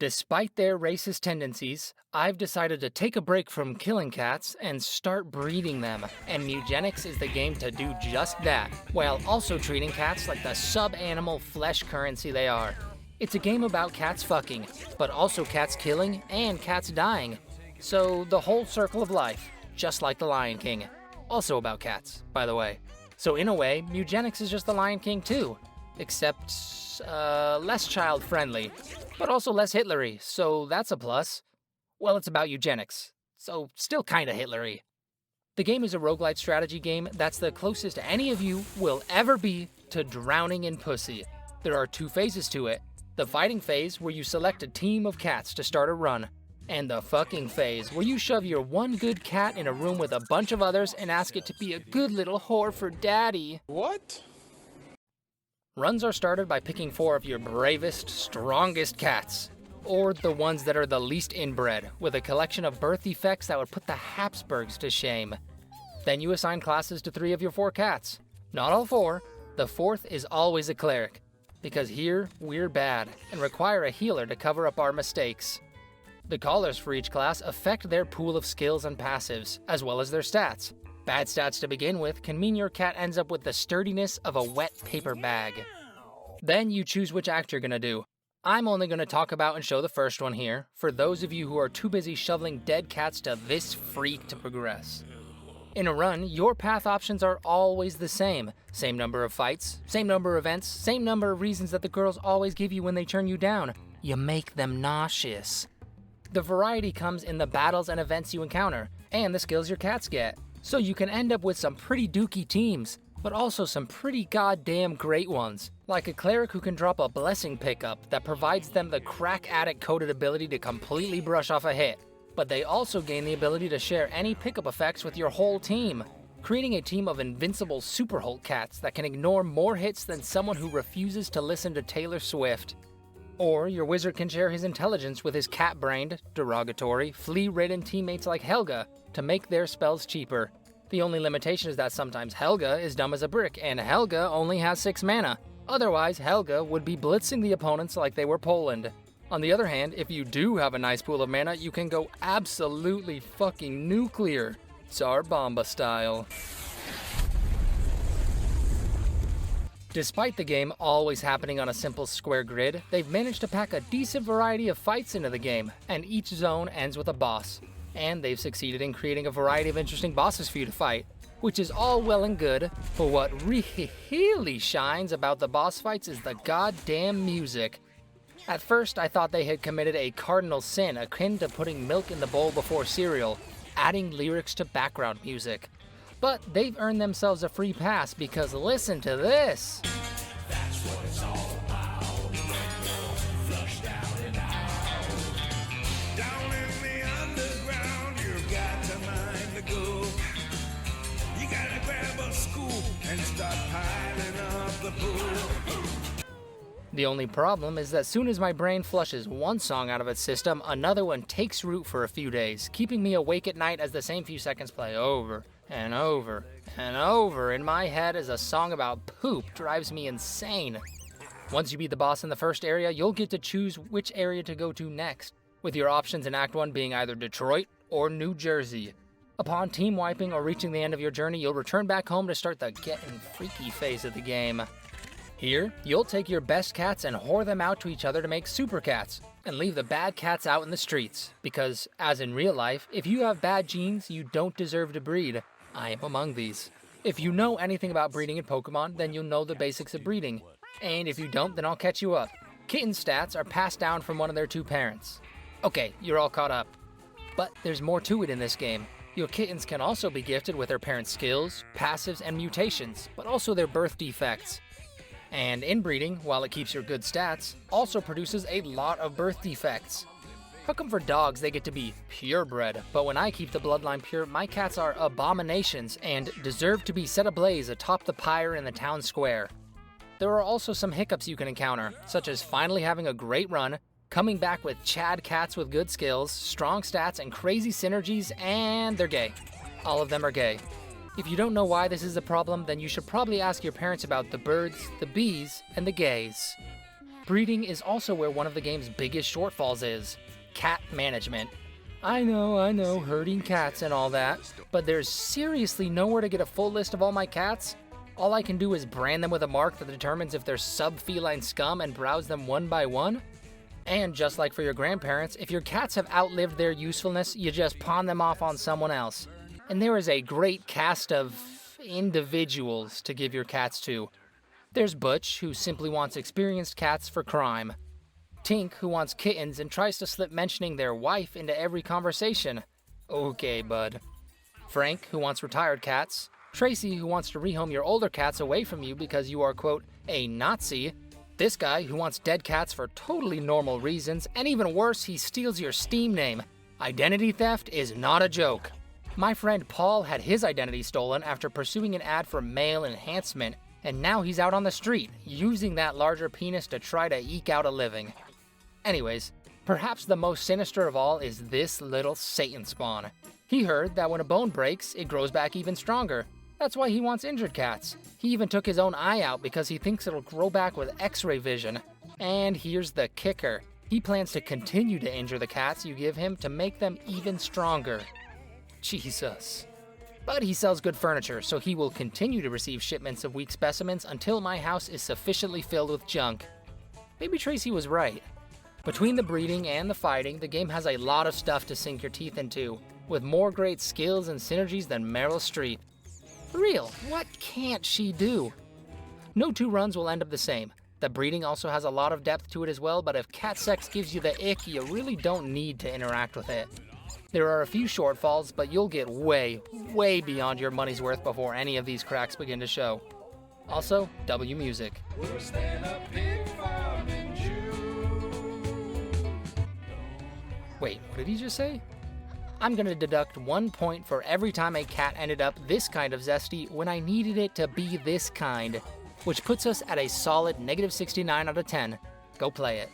Despite their racist tendencies, I've decided to take a break from killing cats and start breeding them, and Mewgenics is the game to do just that, while also treating cats like the sub-animal flesh currency they are. It's a game about cats fucking, but also cats killing and cats dying. So the whole circle of life, just like the Lion King. Also about cats, by the way. So in a way, Mewgenics is just the Lion King too, except less child-friendly, but also less Hitlery, so that's a plus. Well, it's about eugenics, so still kinda Hitlery. The game is a roguelite strategy game that's the closest any of you will ever be to drowning in pussy. There are two phases to it. The fighting phase, where you select a team of cats to start a run, and the fucking phase, where you shove your one good cat in a room with a bunch of others and ask it to be a good little whore for daddy. What? Runs are started by picking 4 of your bravest, strongest cats, or the ones that are the least inbred, with a collection of birth defects that would put the Habsburgs to shame. Then you assign classes to 3 of your 4 cats. Not all 4, the 4th is always a cleric, because here, we're bad, and require a healer to cover up our mistakes. The callers for each class affect their pool of skills and passives, as well as their stats. Bad stats to begin with can mean your cat ends up with the sturdiness of a wet paper bag. Then you choose which act you're gonna do. I'm only gonna talk about and show the first one here, for those of you who are too busy shoveling dead cats to this freak to progress. In a run, your path options are always the same. Same number of fights, same number of events, same number of reasons that the girls always give you when they turn you down. You make them nauseous. The variety comes in the battles and events you encounter, and the skills your cats get. So you can end up with some pretty dookie teams, but also some pretty goddamn great ones, like a cleric who can drop a blessing pickup that provides them the crack addict coded ability to completely brush off a hit, but they also gain the ability to share any pickup effects with your whole team, creating a team of invincible Super Hulk cats that can ignore more hits than someone who refuses to listen to Taylor Swift. Or your wizard can share his intelligence with his cat-brained, derogatory, flea-ridden teammates like Helga to make their spells cheaper. The only limitation is that sometimes Helga is dumb as a brick, and Helga only has 6 mana. Otherwise, Helga would be blitzing the opponents like they were Poland. On the other hand, if you do have a nice pool of mana, you can go absolutely fucking nuclear, Tsar Bomba style. Despite the game always happening on a simple square grid, they've managed to pack a decent variety of fights into the game, and each zone ends with a boss. And they've succeeded in creating a variety of interesting bosses for you to fight, which is all well and good, but what really shines about the boss fights is the goddamn music. At first, I thought they had committed a cardinal sin akin to putting milk in the bowl before cereal, adding lyrics to background music. But they've earned themselves a free pass because listen to this. That's what it's all about. Flushed out and out. Down in the underground, you've got to mind the go. You gotta grab a scoop and start piling up the pool. The only problem is that soon as my brain flushes one song out of its system, another one takes root for a few days, keeping me awake at night as the same few seconds play over and over and over in my head as a song about poop drives me insane. Once you beat the boss in the first area, you'll get to choose which area to go to next, with your options in Act 1 being either Detroit or New Jersey. Upon team wiping or reaching the end of your journey, you'll return back home to start the getting freaky phase of the game. Here, you'll take your best cats and whore them out to each other to make super cats, and leave the bad cats out in the streets, because, as in real life, if you have bad genes, you don't deserve to breed. I am among these. If you know anything about breeding in Pokemon, then you'll know the basics of breeding. And if you don't, then I'll catch you up. Kitten stats are passed down from one of their 2 parents. Okay, you're all caught up. But there's more to it in this game. Your kittens can also be gifted with their parents' skills, passives, and mutations, but also their birth defects. And inbreeding, while it keeps your good stats, also produces a lot of birth defects. How come for dogs they get to be purebred, but when I keep the bloodline pure, my cats are abominations and deserve to be set ablaze atop the pyre in the town square? There are also some hiccups you can encounter, such as finally having a great run, coming back with Chad cats with good skills, strong stats, and crazy synergies, and they're gay. All of them are gay. If you don't know why this is a problem, then you should probably ask your parents about the birds, the bees, and the gays. Breeding is also where one of the game's biggest shortfalls is: cat management. I know, herding cats and all that, but there's seriously nowhere to get a full list of all my cats. All I can do is brand them with a mark that determines if they're sub-feline scum and browse them one by one. And just like for your grandparents, if your cats have outlived their usefulness, you just pawn them off on someone else. And there is a great cast of individuals to give your cats to. There's Butch, who simply wants experienced cats for crime. Tink, who wants kittens and tries to slip mentioning their wife into every conversation. Okay, bud. Frank, who wants retired cats. Tracy, who wants to rehome your older cats away from you because you are, quote, a Nazi. This guy, who wants dead cats for totally normal reasons, and even worse, he steals your Steam name. Identity theft is not a joke. My friend Paul had his identity stolen after pursuing an ad for male enhancement, and now he's out on the street, using that larger penis to try to eke out a living. Anyways, perhaps the most sinister of all is this little Satan spawn. He heard that when a bone breaks, it grows back even stronger. That's why he wants injured cats. He even took his own eye out because he thinks it'll grow back with X-ray vision. And here's the kicker. He plans to continue to injure the cats you give him to make them even stronger. Jesus. But he sells good furniture, so he will continue to receive shipments of weak specimens until my house is sufficiently filled with junk. Maybe Tracy was right. Between the breeding and the fighting, the game has a lot of stuff to sink your teeth into, with more great skills and synergies than Meryl Streep. For real, what can't she do? No two runs will end up the same. The breeding also has a lot of depth to it as well, but if cat sex gives you the ick, you really don't need to interact with it. There are a few shortfalls, but you'll get way beyond your money's worth before any of these cracks begin to show. Also, W Music. Worse than a pig farm in June. Wait, what did he just say? I'm gonna deduct 1 point for every time a cat ended up this kind of zesty when I needed it to be this kind, which puts us at a solid -69 out of 10. Go play it.